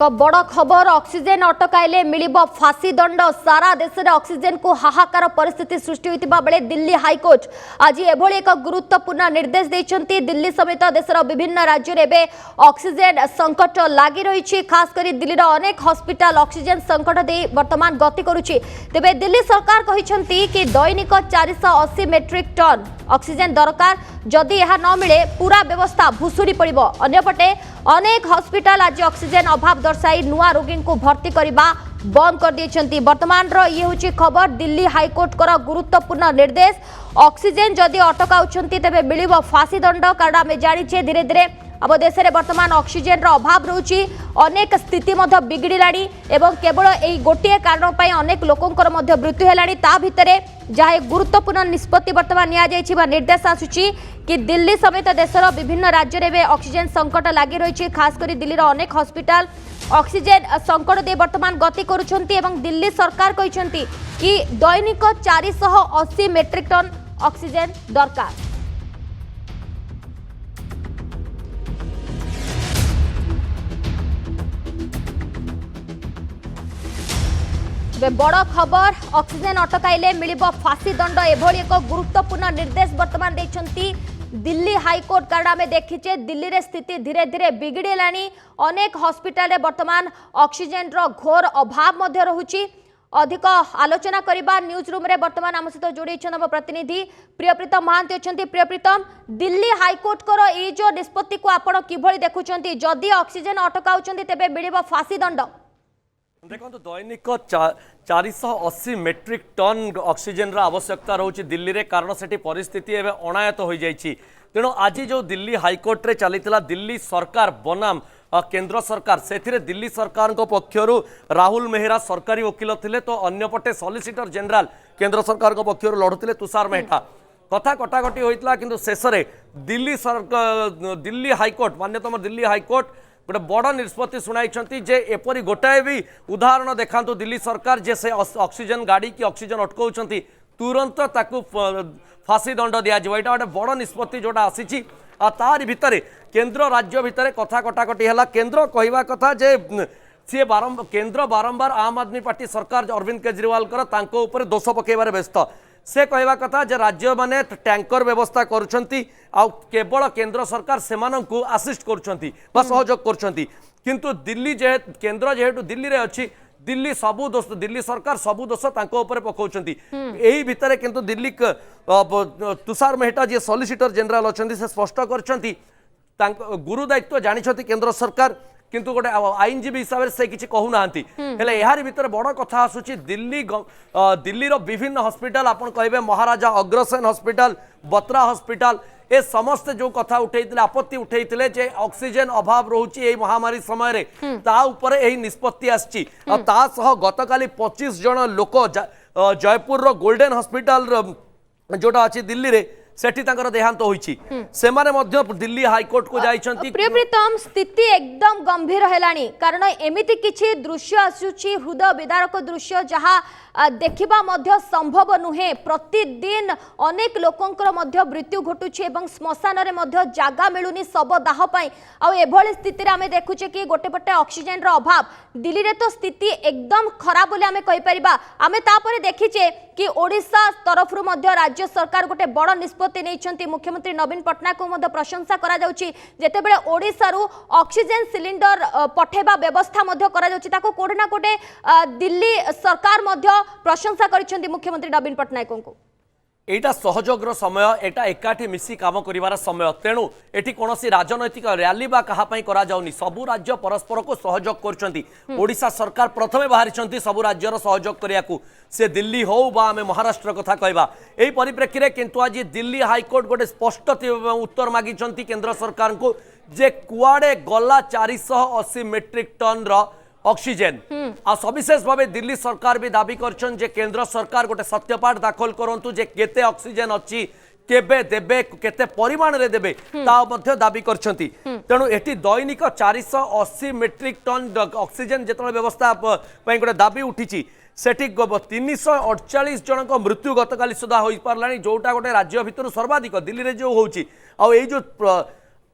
बड़ खबर ऑक्सीजन अटकाइले मिलिबो फांसी दंड। सारा देश में ऑक्सीजन को हाहाकार परिस्थिति सृष्टि होता बेले दिल्ली हाईकोर्ट आज एभली एक गुरुत्वपूर्ण निर्देश देइछन्ती। दिल्ली समेत देशर विभिन्न राज्य में ऑक्सीजन संकट लगी रही। खास कर दिल्लीर अनेक हॉस्पिटल ऑक्सीजन संकट दे वर्तमान गति करुछि। तेबे दिल्ली सरकार कहिछन्ती कि दैनिक 480 मेट्रिक टन ऑक्सीजन दरकार। जदि यह न मिले पूरा व्यवस्था भुसुड़ी पड़िबो। अन्यपटे अनेक हॉस्पिटल आज ऑक्सीजन अभाव दर्शाई नुआ रोगी को भर्ती करने बंद कर दिए। वर्तमान ये हूँ खबर दिल्ली हाईकोर्ट कर गुरुत्वपूर्ण निर्देश। ऑक्सीजन जदि अटकाउछन्ती तेबे मिलिबो फांसी दंड। कारण आम जानिछे धीरे धीरे आम देश में वर्तमान ऑक्सीजन अभाव रोची। अनेक स्थिति बिगड़लानी एवं केवल यही गोटे कारण पर अनेक लोकंकर मृत्यु है। ता भितरे जहाँ गुरुत्वपूर्ण निष्पत्ति वर्तमान निर्देश आसुची कि दिल्ली समेत देशर विभिन्न राज्य में ऑक्सीजन संकट लगी रही। खासकर दिल्लीर अनेक हॉस्पिटल ऑक्सीजन संकट दे वर्तमान गति करुछन्ती एवं दिल्ली सरकार कहिछन्ती कि दैनिक 480 मेट्रिक टन ऑक्सीजन दरकार। बड़ खबर ऑक्सीजन अटकाइले मिलिबो फांसी दंड। एभली एक गुरुत्वपूर्ण निर्देश वर्तमान देइछन्ती दिल्ली हाईकोर्ट। कारण आम देखीचे दिल्ली रे स्थिति धीरे धीरे बिगड़लानी। अनेक हॉस्पिटल वर्तमान ऑक्सीजन घोर अभाव मध्य रहुची। अधिक आलोचना करबा न्यूज रूम रे वर्तमान आम सहित जोड़ी हम प्रतिनिधि प्रियप्रीतम महांती अच्छा। प्रियप्रीतम, दिल्ली हाईकोर्ट कर ये जो निष्पत्ति को आपण किभली देखुछन्ती? जदि ऑक्सीजन अटकाउछन्ती तेबे मिलिबो फांसी दंड। देखो दैनिक 480 मेट्रिक टन ऑक्सीजन आवश्यकता रोचे दिल्ली रे। कारण से परिस्थिति एवं अणायत हो जाइए। तेणु आज जो दिल्ली हाईकोर्ट रे चलीथिला दिल्ली सरकार बनाम केंद्र सरकार से दिल्ली सरकार पक्षर राहुल मेहरा सरकारी वकिल थिले, तो अन्यपटे सॉलिसिटर जनरल केंद्र सरकार पक्षर लड़ुते तुषार मेहता। कथा कटाकटी होता किंतु शेष में दिल्ली हाईकोर्ट मान्यतम दिल्ली हाईकोर्ट गोटे बड़ निष्पत्ति शुणाई जे एपरी गोटाए भी उदाहरण देखातु दिल्ली सरकार जे से ऑक्सीजन गाड़ी की ऑक्सीजन अटकाउछन्ती तुरंत ताकू फांसी दंड दिया जाए। गोटे बड़ निष्पत्ति जोटा आसी तार भितर केंद्र राज्य भितर कथा कटाकटी है। केंद्र कहवा कथा जे सी केंद्र बारंबार आम आदमी पार्टी सरकार अरविंद केजरीवाल उपर दोष पकेबार व्यस्त। से कहवा कथा जे राज्य माने टैंकर व्यवस्था करुछन्ती केवल केंद्र सरकार सेमानंकु असिस्ट करुछन्ती बा सहयोग करुछन्ती। किंतु दिल्ली केंद्र जेहेतु दिल्ली रे अछि दिल्ली सबु दोष दिल्ली सरकार सबु दोष तांको ऊपर पकाउछन्ती। एही भितरे किंतु दिल्ली तुषार मेहता जे सॉलिसिटर जनरल अछन्ती से स्पष्ट करछन्ती गुरु दायित्व जानिछन्ती केंद्र सरकार, किंतु गोटे आईनजीवी हिसाब से किसी कहूना यार भीतर बड़ कथा आसूची दिल्ली विभिन्न हॉस्पिटल आपन कहे महाराजा अग्रसेन हॉस्पिटल बत्रा हॉस्पिटल ए समस्त जो कथा उठे आपत्ति उठे जे ऑक्सीजन अभाव रोचे महामारी समय निष्पत्ति आसी। गतकाली 25 जन लोक जयपुर गोल्डन हॉस्पिटल जोटा अच्छी दिल्ली रे सेठी तांकर देहांत होईची। सेमाने मध्य दिल्ली हाईकोर्ट को जाइछन्ती। प्रियप्रीतम, स्थिति एकदम गंभीर हेलानी। कारण एमिति किछि दृश्य आसुची हृदय विदारक दृश्य जहाँ देखिबा मध्य संभव नुहे। प्रतिदिन अनेक लोकंकर मध्य मृत्यु घटुछि एवं श्मशान रे मध्य जागा मिलुनी शव दाह पई। आ एभली स्थिति रे आमे देखुछे कि गोटे पटे ऑक्सीजन रो अभाव। दिल्ली रे तो स्थिति एकदम खराब बोली आमे कहि परिबा। आमे तापरे देखिछे कि ओडिशा तरफ रु मध्य राज्य सरकार गोटे बड़ निष्पत्ति नेइछन्ती। मुख्यमंत्री नवीन पटनायक को मध्य प्रशंसा करा जाउछि। जेतेबेले ओडिशा रु ऑक्सीजन सिलिंडर पठेबा व्यवस्था मध्य करा जाउछि ताको कोडे ना कोडे दिल्ली सरकार मध्य प्रशंसा करिसेंती मुख्यमंत्री नवीन पटनायक को। एटा सहयोगर समय एटा एकाठी मिसी काम करिवार समय। तेणु एटी कोनोसी राजनैतिक रैली बा कहा पई करा जाउनी। सबु राज्य परस्पर को सहयोग करछंती। ओडिशा सरकार प्रथमे बाहरिछंती सबु राज्यर सहयोग करियाकू। से दिल्ली हो बा आमे महाराष्ट्र कथा कहबा। एही परिप्रेक्षी रे किंतु आज दिल्ली हाईकोर्ट गोटे स्पष्ट उत्तर मागिछंती केंद्र सरकार को जे कुआडे गला 480 मेट्रिक टन रो ऑक्सीजन आ सविशेष भाव दिल्ली सरकार भी दाबी करछन जे केंद्र सरकार गोटे सत्यपाठ दाखल करंतु जे केते ऑक्सीजन अछि केबे देबे केते परिमाण रे देबे ता मध्य दाबी करछंती। तेणु एटी दैनिक 480 मेट्रिक टन ऑक्सीजन जेतले व्यवस्था पई गोटे दाबी उठिची सेठी 348 जन मृत्यु गतकाली सुधा हो पारलानी जोटा गोटे राज्य भितर सर्वाधिक दिल्ली रे जो होउची। आ एई जो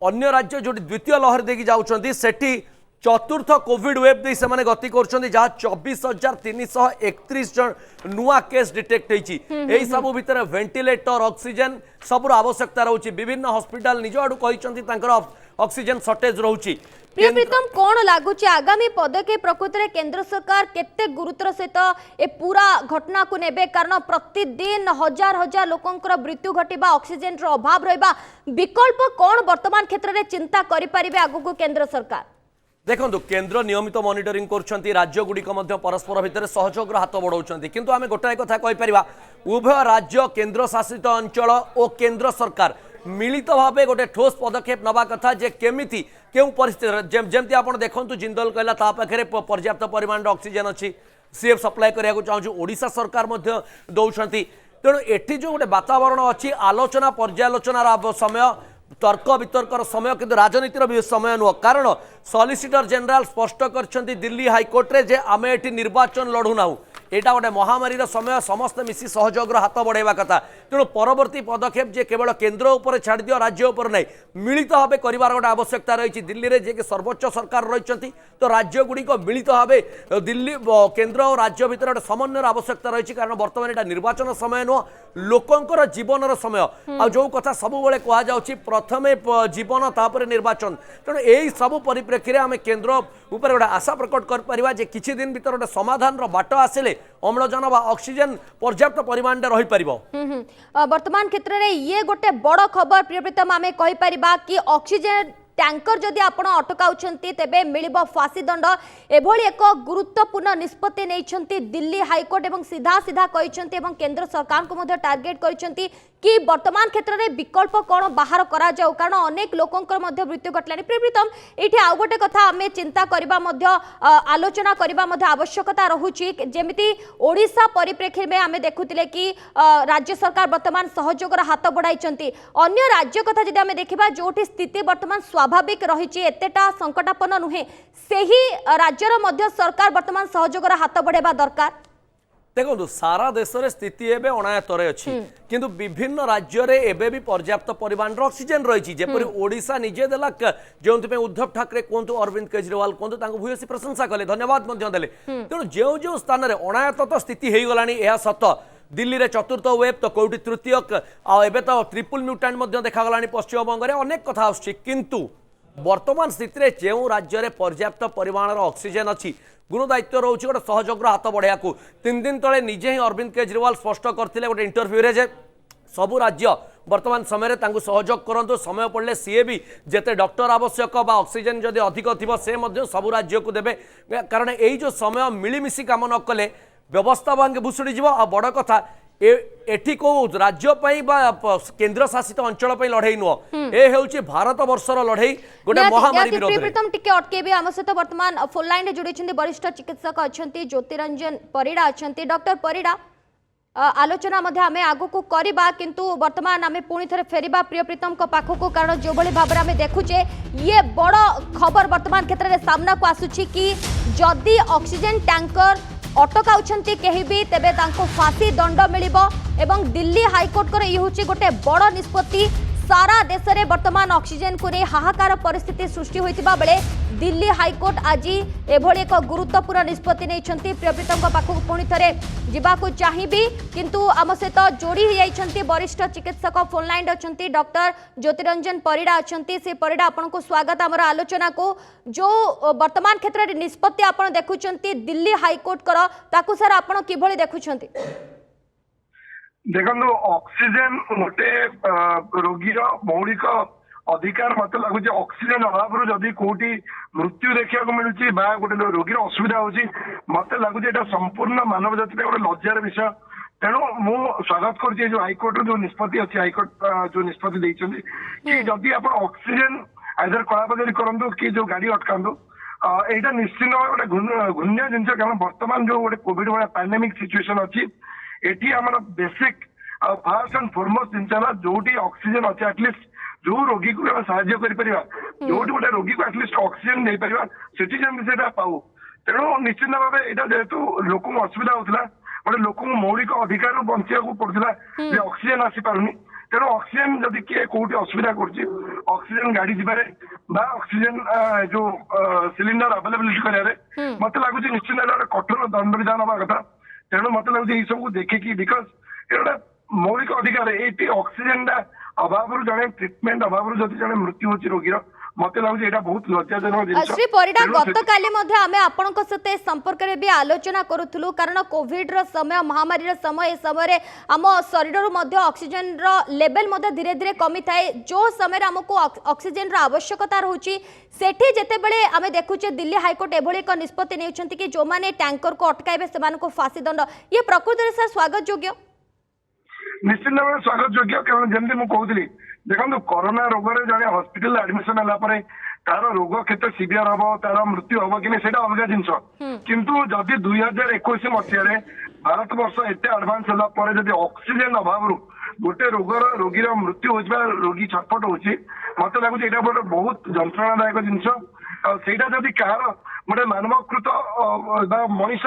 अन्य राज्य जो द्वितीय लहर देखी जाउछंती सेठी चतुर्थ कोविड वेव दे से गति कर जहाँ 24,331 जन नुआ केस डिटेक्ट होती सब भितर वेंटिलेटर ऑक्सीजन सब आवश्यकता रोचे विभिन्न हॉस्पिटल निज आड़ू कहते ऑक्सीजन शॉर्टेज रोचे। प्रियप्रीतम कौन लगुच आगामी पदक्षेप प्रकृति में केंद्र सरकार केते गुरुतर सहित ए पूरा घटना को नेबे कारण प्रतिदिन हजार हजार लोकंकर मृत्यु घटिबा ऑक्सीजन रो अभाव रहिबा विकल्प कौन वर्तमान क्षेत्र में चिंता करि परिबे आगु केंद्र सरकार? देखो केंद्र नियमित मॉनिटरिंग कर राज्य गुड़िक परस्पर भितर सहयोग हाथ बढ़ाऊँ किंतु आम गोटाए कथा कहीपर उभय राज्य केंद्र शासित अंचल और केंद्र सरकार मिलित भाव गोटे ठोस पदक्षेप नवा कथा जे केमिति केउ परिस्थिति जमती आप देखु जिंदल कहला ता पाखे पर्याप्त परिमाण ऑक्सीजन अच्छी सीएफ सप्लाय करने को चाहूँ ओडिशा सरकार दौरान तेणु एठी जो गोटे वातावरण अच्छी आलोचना पर्यालोचनार समय तर्क वितर्कर समय किंतु राजनीतिर भी समय नुह कारण सॉलिसिटर जनरल स्पष्ट कर दिल्ली हाईकोर्ट रे जे आमे एठी निर्वाचन लड़ू ना एटा गोटे महामारी समय समस्त मिसी सहयोग हाथ बढ़ावा कथा तेणु परवर्ती पदक्षेप जे केवल केंद्र उपर छाड़ दियो राज्य उपर नहीं मिलित भाव कर गोटे आवश्यकता रही दिल्ली में जे सर्वोच्च सरकार रही तो राज्य गुड़िक मिलित भाव दिल्ली केंद्र और राज्य भितर गोटे समन्वयर आवश्यकता रही कारण बर्तमान यहाँ निर्वाचन समय नुह लोकंकर जीवन समय आ जो कथा सब कहुच्छी प्रथमे जीवन तापर निर्वाचन तेणु यही सब परिप्रेक्षी में आम केंद्र उपर गोटे आशा प्रकट कर किछि दिन भीतर गोटे समाधान बाट आसिले अम्लजान व ऑक्सीजन पर्याप्त परिमाण में रही पारिबो। वर्तमान क्षेत्र में ये गोटे बड़ खबर प्रियप्रीतम आम कहीपर कि ऑक्सीजन टैंकर जदि आपण अटकाउछंती तेबे मिलिबो फांसी दंड एभली एक गुरुत्वपूर्ण निष्पत्ति नैछंती दिल्ली हाईकोर्ट एवं सीधा सीधा कहिसंती एवं केंद्र सरकार को मध्य टार्गेट करिसंती कि वर्तमान क्षेत्र में विकल्प कौन बाहर करा जाऊ कारण अनेक लोकंकर मध्य मृत्यु घटलानी। प्रियप्रीतम एठी आउ गोटे कथा आमे चिंता करबा मध्य आलोचना करबा मध्य आवश्यकता रहुची जेमिति ओडिशा परिप्रेक्षी में आमे देखुतिले कि राज्य सरकार वर्तमान सहयोगर हाथ बढ़ाइचंती अन्य राज्य कथा जदि आमे देखिबा जोठी स्थिति वर्तमान स्वाभाविक रही एतेटा संकटापन्न नुहे सेही राज्यर मध्य सरकार वर्तमान सहयोगर हाथ बढ़ाइबा दरकार। देखो सारा देश में स्थिति एवं अनायतरे अच्छी किंतु विभिन्न राज्य में एबे भी पर्याप्त परिमाण ऑक्सीजन रही जपरी ओडिशा निजे देला जो उद्धव ठाकरे कहतु अरविंद केजरीवाल कहतु भूयसी प्रशंसा कले धन्यवाद तेणु जो जो स्थान में अनायत स्थिति हो गला सत दिल्ली रे चतुर्थ वेब तो कौटी तृतीय आबे तो ट्रिपल म्यूटेंट देखागला पश्चिमबंग में अनेक कथा आसु वर्तमान स्थिति में जो राज्य में पर्याप्त परिमाण ऑक्सीजन अच्छी गुण दायित्व रोचे गोटे सहयोग हाथ बढ़िया को 3 दिन तले निजे ही अरविंद केजरीवाल स्पष्ट करते गोटे इंटरव्यू जे सबू राज्य वर्तमान समय सहयोग करूँ समय पड़े सी भी जिते डॉक्टर आवश्यक बा ऑक्सीजन जदि अधिक थी से सबू राज्य को देवे कारण यही जो समय मिलमिशी काम न कले व्यवस्था भांगे भुशुड़ी जीव आ बड़ कथा एठी को राज्य केंद्र शासित अंचल लड़ाई नुह ए हेउची भारत वर्षर लड़ाई गोटे महामारी विरोध प्रियप्रीतम टिके अटकेबे आम सहित वर्तमान फोन लाइन रे जुड़ी वरिष्ठ चिकित्सक अच्छा ज्योतिरंजन परिड़ा अच्छा डॉक्टर परिड़ा आलोचना मध्य आम आगु को करबा किंतु वर्तमान आम पुणी थे फेरिबा प्रियप्रीतम को पाखक कारण जो भली भाव में देखुचे ये बड़ खबर वर्तमान क्षेत्र में सामना को आसुची कि जदि ऑक्सीजन टैंकर अटकाउछंती केही भी तेबे तांको फांसी दंड मिलिबो एवं दिल्ली हाईकोर्ट कर ये होची गोटे बड़ निष्पत्ति सारा देश में वर्तमान ऑक्सीजन को नहीं हाहाकार परिस्थिति सृष्टि होइतिबा बेले दिल्ली हाईकोर्ट आज एभली एक गुरुत्वपूर्ण निष्पत्ति नहीं प्रियप्रीतम पाखक पुणी थे जावाक चाहिए किंतु आम सहित जोड़ी हो जाइछंती वरिष्ठ चिकित्सक फोन लाइन अच्छी डॉक्टर ज्योतिरंजन परिड़ा अच्छा से परिड़ा आपन को स्वागत आमर आलोचना को जो वर्तमान क्षेत्र में निष्पत्ति आप देखुंत दिल्ली हाईकोर्ट कर ताकू सर आप किभली देखुंत? देखो ऑक्सीजन गोटे रोगीर मौलिक अधिकार मत लगुच ऑक्सीजन अभाव जदि कोटी मृत्यु देखा मिलूँ गोटे रोगीर असुविधा होची मत लगुच एटा संपूर्ण मानव जाति गोटे लज्जार विषय तेणु मु स्वागत कर जो हाईकोर्ट जो निष्पत्ति अच्छी हाईकोर्ट जो निष्पत्ति देइछन्ती कि जदि आप ऑक्सीजन आइदर कलाबजारी करंतु कि जो गाड़ी अटकांतु एटा निश्चित गोटे घूर्ण्य जिन कारण बर्तमान जो गोटे कोविड वाला पैंडेमिक सिचुएशन अच्छी एटी आमर बेसिक फर्स्ट एंड फॉरमोस्ट जिनसा जोटी ऑक्सीजन अच्छे एटलिस्ट जो रोगी को साहाय्य करिपरिबा जोटी गोटे रोगी को एटलिस्ट ऑक्सीजन दे परिबा सिटीजन भी सेटा पाऊ तेणु निश्चित भाव एटा जेहेतु लोक असुविधा होता गोटे लोक मौलिक अधिकार बंचा पड़ता ऑक्सीजन आसी पारुनी तेणु ऑक्सीजन जदि किए कोटी असुविधा करुच्ची ऑक्सीजन गाड़ी जीवारे बा ऑक्सीजन जो सिलिंडर अवेलेबिलिटी करियारे मते लागुची निश्चित भावे कठोर दंड विधान हवा कथा तेणु मते लागुची ये सब देखिकी बिकज एटा मौलिक अधिकार ये ऑक्सीजन अभाव जड़े ट्रिटमेंट अभाव जदि जड़े मृत्यु होची रोगीर मते लागुची एटा बहुत लज्जाजनक जिनिस। श्री परिडा गतकाली मध्य आमे आपनक सहित ए संपर्क रे भी आलोचना करूथलु कारण कोविड रो समय महामारी रो समय ए समय रे हम शरीर रो मध्य ऑक्सीजन रो लेवल मध्य धीरे धीरे कमी थाए जो समय रे हमको ऑक्सीजन रो आवश्यकता रहउची सेठी जेते बेले आमे देखुचे दिल्ली हाईकोर्ट एभली एक निष्पत्ति नेउछंती कि जो माने टैंकर को अटकाइबे सेमान को फांसी दंड ये प्रकृति रे सर स्वागत योग्य निश्चित भाव स्वागत योग्य कारण जमी मुझे कहती देखो कोरोना रोग जड़े हॉस्पिटल एडमिशन है तार रोग केते सीवियर हम तार मृत्यु हम कि नहीं अलग जिनस किंतु जदि 2021 मसीह भारत वर्ष एत एडभांस है जदि ऑक्सीजन अभाव गोटे रोगीर मृत्यु हो रोगी छटपट हो मत लगुच ये गोटे बहुत जंत्रणादायक जिनस जदि कह गोटे मानवकृत मनीष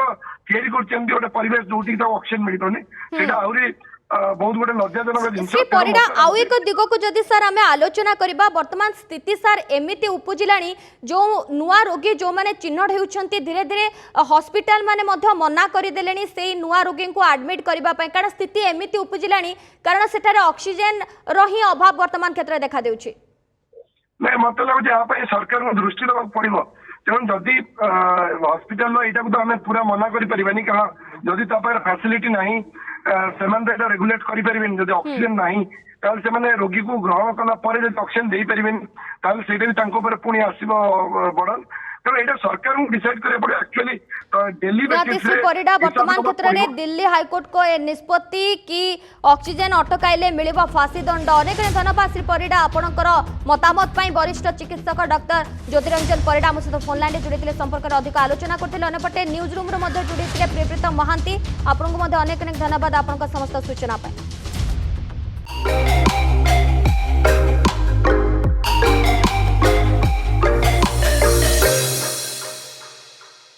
तैयारी गोटे परिवेश जो ऑक्सीजन मिलतनी से आहरी बहुत गोटे लज्जाजनक जिनस परिडा आउ एक दिग को जदि सर आमे आलोचना करिबा वर्तमान स्थिति सर एमिति उपजिलानी जो नुआ रोगी जो माने चिन्हट हेउछंती धीरे धीरे हॉस्पिटल माने मध्य मना करि देलेनी सेही नुआ रोगी को एडमिट करिबा पय कारण स्थिति एमिति उपजिलानी कारण सेठारे ऑक्सीजन रही अभाव वर्तमान क्षेत्र देखा देउछि नहीं मत लगुच यहाँ सरकार को दृष्टि देवाक पड़ो तेणु जदि हॉस्पिटल यहाँ तो आम पूरा मना करें कह जदि फैसिलिटी नहीं से रेगुलेट करें जब ऑक्सीजन नहीं ताल से रोगी को ग्रहण कला ऑक्सीजन दे पारे पुणी आसब बर्डन तेणु यहाँ सरकार को डिसाइड करा पड़े एक्चुअली डेली परिडा वर्तमान क्षेत्र में दिल्ली हाईकोर्ट को निष्पत्ति कि ऑक्सीजन अटकाइले मिलिबा फांसी दंड अनेक धन्यवाद श्री परिडा आपणकर मतामत पई वरिष्ठ चिकित्सक डॉक्टर ज्योतिरंजन परिडा आम सहित फोन लाइन जोड़ी संपर्क में अधिक आलोचना करते अनेपटे न्यूज रूम जोड़ी प्रियप्रीतम महांती आपको अनेक अनेक धन्यवाद आपन समस्त सूचना पाई।